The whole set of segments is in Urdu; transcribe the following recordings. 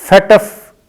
FATF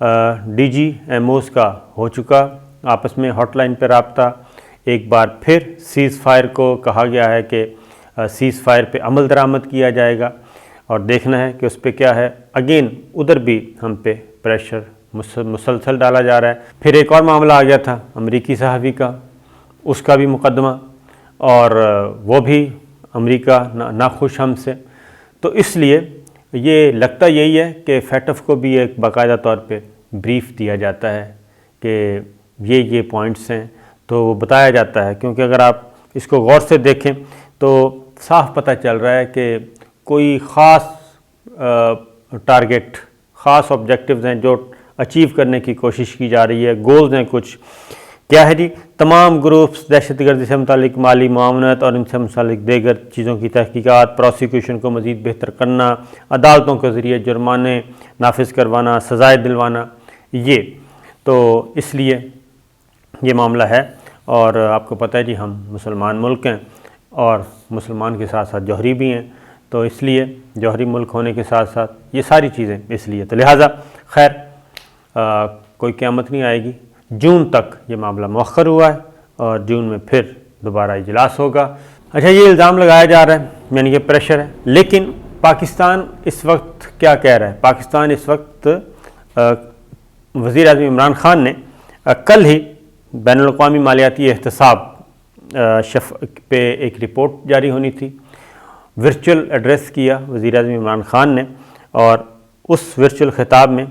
DGMOs کا ہو چکا آپس میں ہاٹ لائن پہ رابطہ. ایک بار پھر سیز فائر کو کہا گیا ہے کہ سیز فائر پہ عمل درآمد کیا جائے گا اور دیکھنا ہے کہ اس پہ کیا ہے. اگین ادھر بھی ہم پہ پریشر مسلسل ڈالا جا رہا ہے. پھر ایک اور معاملہ آ گیا تھا امریکی صحافی کا، اس کا بھی مقدمہ، اور وہ بھی امریکہ ناخوش ہم سے. تو اس لیے یہ لگتا یہی ہے کہ FATF کو بھی ایک باقاعدہ طور پہ بریف دیا جاتا ہے کہ یہ پوائنٹس ہیں، تو وہ بتایا جاتا ہے. کیونکہ اگر آپ اس کو غور سے دیکھیں تو صاف پتہ چل رہا ہے کہ کوئی خاص ٹارگٹ، خاص آبجیکٹیوز ہیں جو اچیو کرنے کی کوشش کی جا رہی ہے، گولز ہیں کچھ. کیا ہے جی؟ تمام گروپس دہشت گردی سے متعلق مالی معاونت اور ان سے متعلق دیگر چیزوں کی تحقیقات، پروسیکیوشن کو مزید بہتر کرنا، عدالتوں کے ذریعے جرمانے نافذ کروانا، سزائے دلوانا. یہ تو اس لیے یہ معاملہ ہے. اور آپ کو پتہ ہے جی ہم مسلمان ملک ہیں اور مسلمان کے ساتھ ساتھ جوہری بھی ہیں، تو اس لیے جوہری ملک ہونے کے ساتھ ساتھ یہ ساری چیزیں اس لیے. تو لہٰذا خیر کوئی قیامت نہیں آئے گی. جون تک یہ معاملہ مؤخر ہوا ہے اور جون میں پھر دوبارہ اجلاس ہوگا. اچھا، یہ الزام لگایا جا رہا ہے، یعنی کہ پریشر ہے. لیکن پاکستان اس وقت کیا کہہ رہا ہے؟ پاکستان اس وقت وزیر اعظم عمران خان نے کل ہی بین الاقوامی مالیاتی احتساب پہ ایک رپورٹ جاری ہونی تھی، ورچوئل ایڈریس کیا وزیر اعظم عمران خان نے، اور اس ورچوئل خطاب میں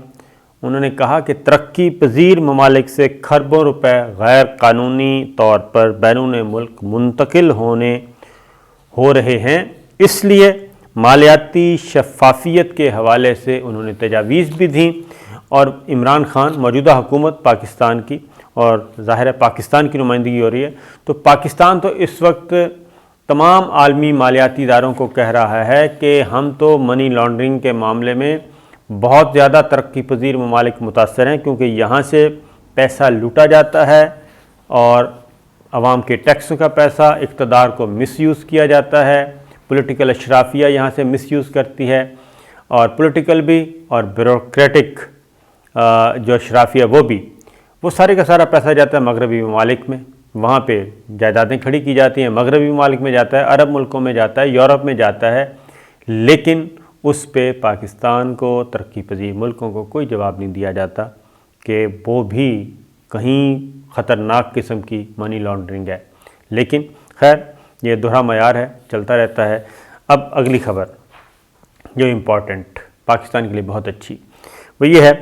انہوں نے کہا کہ ترقی پذیر ممالک سے کھربوں روپے غیر قانونی طور پر بیرون ملک منتقل ہو رہے ہیں. اس لیے مالیاتی شفافیت کے حوالے سے انہوں نے تجاویز بھی دیں. اور عمران خان، موجودہ حکومت پاکستان کی، اور ظاہر ہے پاکستان کی نمائندگی ہو رہی ہے، تو پاکستان تو اس وقت تمام عالمی مالیاتی اداروں کو کہہ رہا ہے کہ ہم تو منی لانڈرنگ کے معاملے میں بہت زیادہ ترقی پذیر ممالک متاثر ہیں، کیونکہ یہاں سے پیسہ لوٹا جاتا ہے اور عوام کے ٹیکسوں کا پیسہ اقتدار کو مس یوز کیا جاتا ہے. پولیٹیکل اشرافیہ یہاں سے مس یوز کرتی ہے، اور پولیٹیکل بھی اور بیوروکریٹک جو اشرافیہ وہ سارے کا سارا پیسہ جاتا ہے مغربی ممالک میں. وہاں پہ جائیدادیں کھڑی کی جاتی ہیں، مغربی ممالک میں جاتا ہے، عرب ملکوں میں جاتا ہے، یورپ میں جاتا ہے. لیکن اس پہ پاکستان کو، ترقی پذیر ملکوں کو کوئی جواب نہیں دیا جاتا کہ وہ بھی کہیں خطرناک قسم کی منی لانڈرنگ ہے. لیکن خیر یہ دوہرا معیار ہے، چلتا رہتا ہے. اب اگلی خبر جو امپورٹنٹ پاکستان کے لیے بہت اچھی، وہ یہ ہے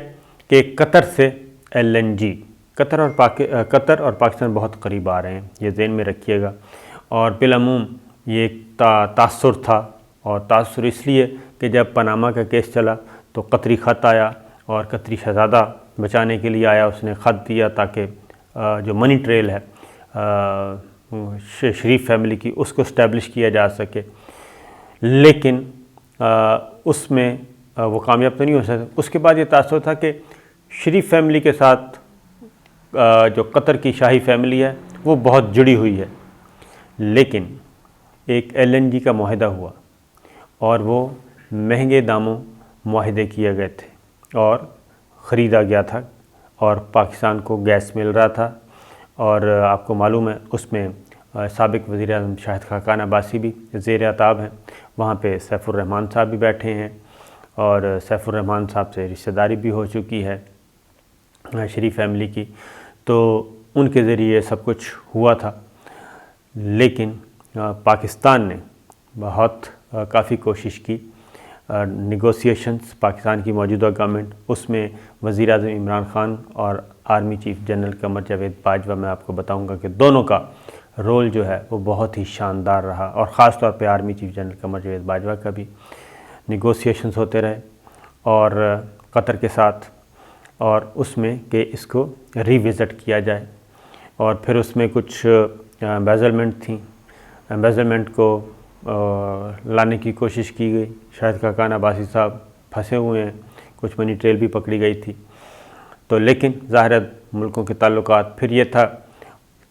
کہ قطر سے LNG، قطر اور پاکستان بہت قریب آ رہے ہیں، یہ ذہن میں رکھیے گا. اور بالعموم یہ ایک تاثر تھا، اور تاثر اس لیے کہ جب پاناما کا کیس چلا تو قطری خط آیا، اور قطری شہزادہ بچانے کے لیے آیا، اس نے خط دیا تاکہ جو منی ٹریل ہے شریف فیملی کی، اس کو اسٹیبلش کیا جا سکے. لیکن اس میں وہ کامیاب تو نہیں ہو سکتا. اس کے بعد یہ تاثر تھا کہ شریف فیملی کے ساتھ جو قطر کی شاہی فیملی ہے وہ بہت جڑی ہوئی ہے. لیکن ایک LNG کا معاہدہ ہوا، اور وہ مہنگے داموں معاہدے کیے گئے تھے اور خریدا گیا تھا، اور پاکستان کو گیس مل رہا تھا. اور آپ کو معلوم ہے اس میں سابق وزیر اعظم شاہد خاقان عباسی بھی زیر عتاب ہیں. وہاں پہ سیف الرحمان صاحب بھی بیٹھے ہیں، اور سیف الرحمان صاحب سے رشتہ داری بھی ہو چکی ہے شریف فیملی کی، تو ان کے ذریعے سب کچھ ہوا تھا. لیکن پاکستان نے بہت کافی کوشش کی، نیگوسیشنز پاکستان کی موجودہ گورنمنٹ، اس میں وزیر اعظم عمران خان اور army chief general Qamar Javed Bajwa, میں آپ کو بتاؤں گا کہ دونوں کا رول جو ہے وہ بہت ہی شاندار رہا، اور خاص طور پہ army chief general Qamar Javed Bajwa کا بھی نیگوسیشنز ہوتے رہے اور قطر کے ساتھ، اور اس میں کہ اس کو ری وزٹ کیا جائے. اور پھر اس میں کچھ ایمبیزلمنٹ تھیں، ایمبیزلمنٹ کو لانے کی کوشش کی گئی. شاہد خاقان عباسی صاحب پھنسے ہوئے ہیں، کچھ منی ٹریل بھی پکڑی گئی تھی. تو لیکن ظاہر ملکوں کے تعلقات، پھر یہ تھا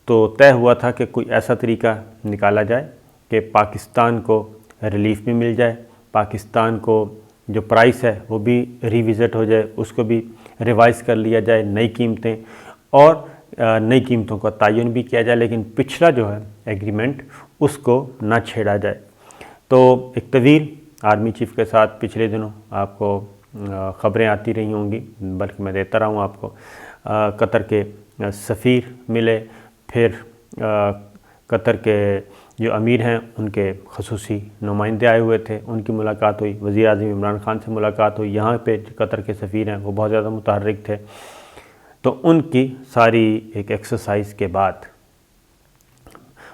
تو طے ہوا تھا کہ کوئی ایسا طریقہ نکالا جائے کہ پاکستان کو ریلیف بھی مل جائے، پاکستان کو جو پرائس ہے وہ بھی ری وزٹ ہو جائے، اس کو بھی ریوائز کر لیا جائے نئی قیمتیں اور نئی قیمتوں کا تعین بھی کیا جائے، لیکن پچھلا جو ہے ایگریمنٹ اس کو نہ چھیڑا جائے۔ تو ایک طویل آرمی چیف کے ساتھ پچھلے دنوں آپ کو خبریں آتی رہی ہوں گی، بلکہ میں دیتا رہا ہوں آپ کو۔ قطر کے سفیر ملے، پھر قطر کے جو امیر ہیں ان کے خصوصی نمائندے آئے ہوئے تھے، ان کی ملاقات ہوئی، وزیر اعظم عمران خان سے ملاقات ہوئی۔ یہاں پہ قطر کے سفیر ہیں وہ بہت زیادہ متحرک تھے، تو ان کی ساری ایک ایکسرسائز کے بعد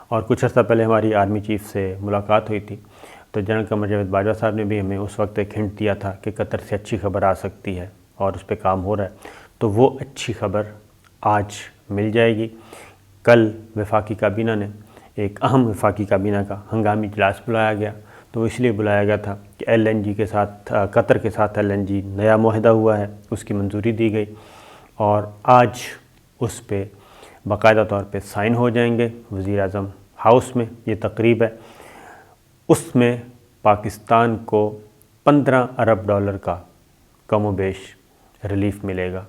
اور کچھ عرصہ پہلے ہماری آرمی چیف سے ملاقات ہوئی تھی، تو جنرل قمر جاوید باجوہ صاحب نے بھی ہمیں اس وقت ایک ہنٹ دیا تھا کہ قطر سے اچھی خبر آ سکتی ہے اور اس پہ کام ہو رہا ہے، تو وہ اچھی خبر آج مل جائے گی۔ کل وفاقی کابینہ نے ایک اہم وفاقی کابینہ کا ہنگامی اجلاس بلایا گیا، تو اس لیے بلایا گیا تھا کہ LNG کے ساتھ قطر کے ساتھ LNG نیا معاہدہ ہوا ہے، اس کی منظوری دی گئی اور آج اس پہ باقاعدہ طور پہ سائن ہو جائیں گے وزیر اعظم ہاؤس میں۔ یہ تقریب ہے، اس میں پاکستان کو $15 ارب کا کم و بیش ریلیف ملے گا،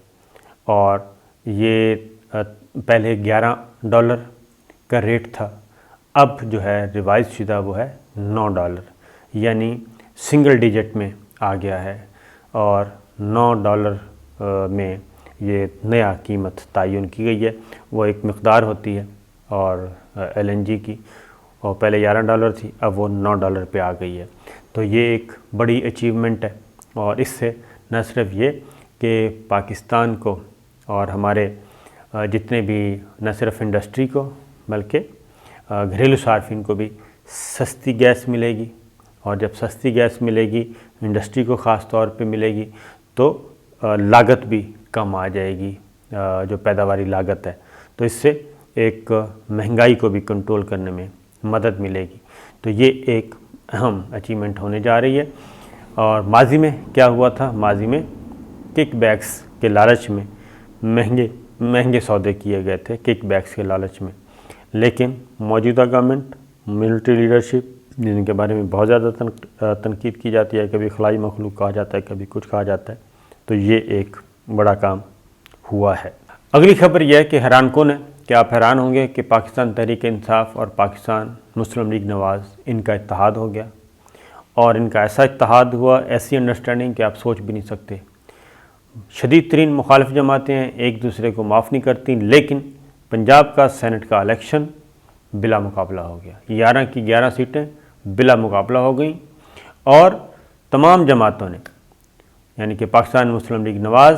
اور یہ پہلے $11 کا ریٹ تھا، اب جو ہے ریوائز شدہ وہ ہے $9، یعنی سنگل ڈیجٹ میں آ گیا ہے، اور $9 میں یہ نیا قیمت تعین کی گئی ہے۔ وہ ایک مقدار ہوتی ہے اور LNG کی، اور پہلے $11 تھی، اب وہ $9 پہ آ گئی ہے۔ تو یہ ایک بڑی اچیومنٹ ہے، اور اس سے نہ صرف یہ کہ پاکستان کو اور ہمارے جتنے بھی نہ صرف انڈسٹری کو بلکہ گھریلو صارفین کو بھی سستی گیس ملے گی، اور جب سستی گیس ملے گی انڈسٹری کو خاص طور پہ ملے گی تو لاگت بھی کم آ جائے گی، جو پیداواری لاگت ہے، تو اس سے ایک مہنگائی کو بھی کنٹرول کرنے میں مدد ملے گی۔ تو یہ ایک اہم اچیومنٹ ہونے جا رہی ہے۔ اور ماضی میں کیا ہوا تھا؟ ماضی میں کک بیکس کے لالچ میں مہنگے سودے کیے گئے تھے، کک بیکس کے لالچ میں، لیکن موجودہ گورنمنٹ، ملٹری لیڈرشپ، جن کے بارے میں بہت زیادہ تنقید کی جاتی ہے، کبھی خلائی مخلوق کہا جاتا ہے، کبھی کچھ کہا جاتا ہے، تو یہ ایک بڑا کام ہوا ہے۔ اگلی خبر یہ ہے کہ حیران کون ہے کہ آپ حیران ہوں گے کہ پاکستان تحریک انصاف اور پاکستان مسلم لیگ نواز، ان کا اتحاد ہو گیا، اور ان کا ایسا اتحاد ہوا، ایسی انڈرسٹینڈنگ کہ آپ سوچ بھی نہیں سکتے۔ شدید ترین مخالف جماعتیں ہیں، ایک دوسرے کو معاف نہیں کرتی، لیکن پنجاب کا سینٹ کا الیکشن بلا مقابلہ ہو گیا، 11 کی 11 سیٹیں بلا مقابلہ ہو گئیں، اور تمام جماعتوں نے، یعنی کہ پاکستان مسلم لیگ نواز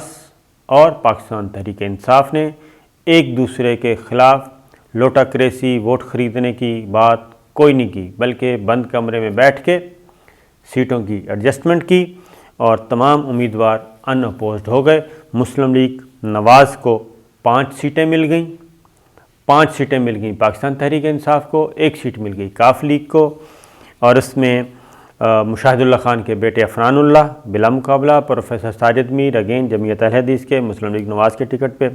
اور پاکستان تحریک انصاف نے ایک دوسرے کے خلاف لوٹا کریسی، ووٹ خریدنے کی بات کوئی نہیں کی، بلکہ بند کمرے میں بیٹھ کے سیٹوں کی ایڈجسٹمنٹ کی، اور تمام امیدوار ان اپوزڈ ہو گئے۔ مسلم لیگ نواز کو 5 سیٹیں مل گئیں، 5 سیٹیں مل گئیں پاکستان تحریک انصاف کو، 1 سیٹ مل گئی کاف لیگ کو، اور اس میں مشاہد اللہ خان کے بیٹے عفنان اللہ بلا مقابلہ، پروفیسر ساجد میر اگین جمعیت اہل حدیث کے مسلم لیگ نواز کے ٹکٹ پہ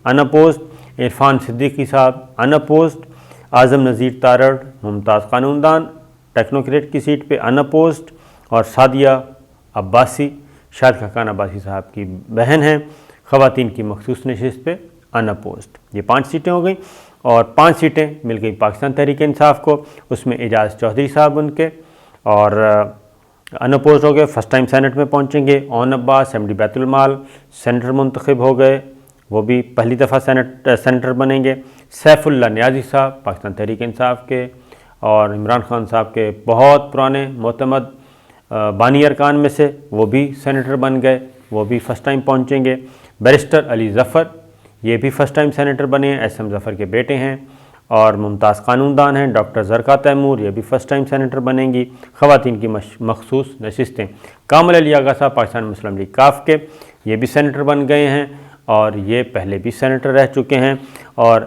ان اپوزڈ، عرفان صدیقی صاحب ان اپوزڈ، اعظم نذیر تارڑ ممتاز قانوندان ٹیکنوکریٹ کی سیٹ پہ ان اپوزڈ، اور سعدیہ عباسی، شاہد خاقان عباسی صاحب کی بہن ہیں، خواتین کی مخصوص نشست پہ ان اپوزڈ۔ یہ 5 سیٹیں ہو گئیں، اور 5 سیٹیں مل گئی پاکستان تحریک انصاف کو، اس میں اعجاز چودھری صاحب ان کے، اور ان اپوزڈ ہو گئے، فرسٹ ٹائم سینٹ میں پہنچیں گے۔ اون عباس MD بیت المال سینیٹر منتخب ہو گئے، وہ بھی پہلی دفعہ سینیٹر بنیں گے۔ سیف اللہ نیازی صاحب پاکستان تحریک انصاف کے، اور عمران خان صاحب کے بہت پرانے معتمد بانی ارکان میں سے، وہ بھی سینیٹر بن گئے، وہ بھی فرسٹ ٹائم پہنچیں گے۔ بیرسٹر علی ظفر، یہ بھی فرسٹ ٹائم سینیٹر بنے ہیں، SM ظفر کے بیٹے ہیں، اور ممتاز قانوندان ہیں ڈاکٹر زرقا تیمور، یہ بھی فرسٹ ٹائم سینیٹر بنیں گی۔ خواتین کی مخصوص نشستیں، کامل علی آغا صاحب پاکستان مسلم لیگ کاف کے، یہ بھی سینیٹر بن گئے ہیں، اور یہ پہلے بھی سینیٹر رہ چکے ہیں۔ اور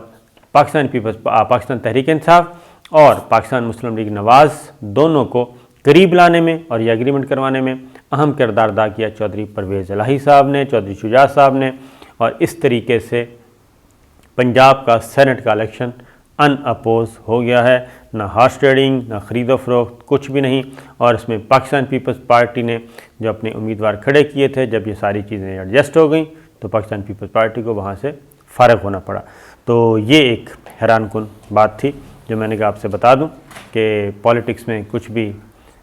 پاکستان تحریک انصاف اور پاکستان مسلم لیگ نواز دونوں کو قریب لانے میں اور یہ ایگریمنٹ کروانے میں اہم کردار ادا کیا چودھری پرویز الہی صاحب نے، چودھری شجاع صاحب نے، اور اس طریقے سے پنجاب کا سینٹ کا الیکشن ان اپوز ہو گیا ہے، نہ ہارس ٹریڈنگ، نہ خرید و فروخت، کچھ بھی نہیں۔ اور اس میں پاکستان پیپلز پارٹی نے جو اپنے امیدوار کھڑے کیے تھے، جب یہ ساری چیزیں ایڈجسٹ ہو گئیں تو پاکستان پیپلز پارٹی کو وہاں سے فارغ ہونا پڑا۔ تو یہ ایک حیران کن بات تھی جو میں نے کہا آپ سے بتا دوں کہ پالیٹکس میں کچھ بھی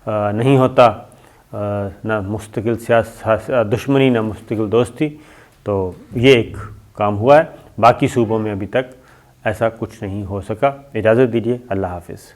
نہیں ہوتا، نہ مستقل دشمنی نہ مستقل دوستی، تو یہ ایک کام ہوا ہے۔ باقی صوبوں میں ابھی تک ایسا کچھ نہیں ہو سکا۔ اجازت دیجیے، اللہ حافظ۔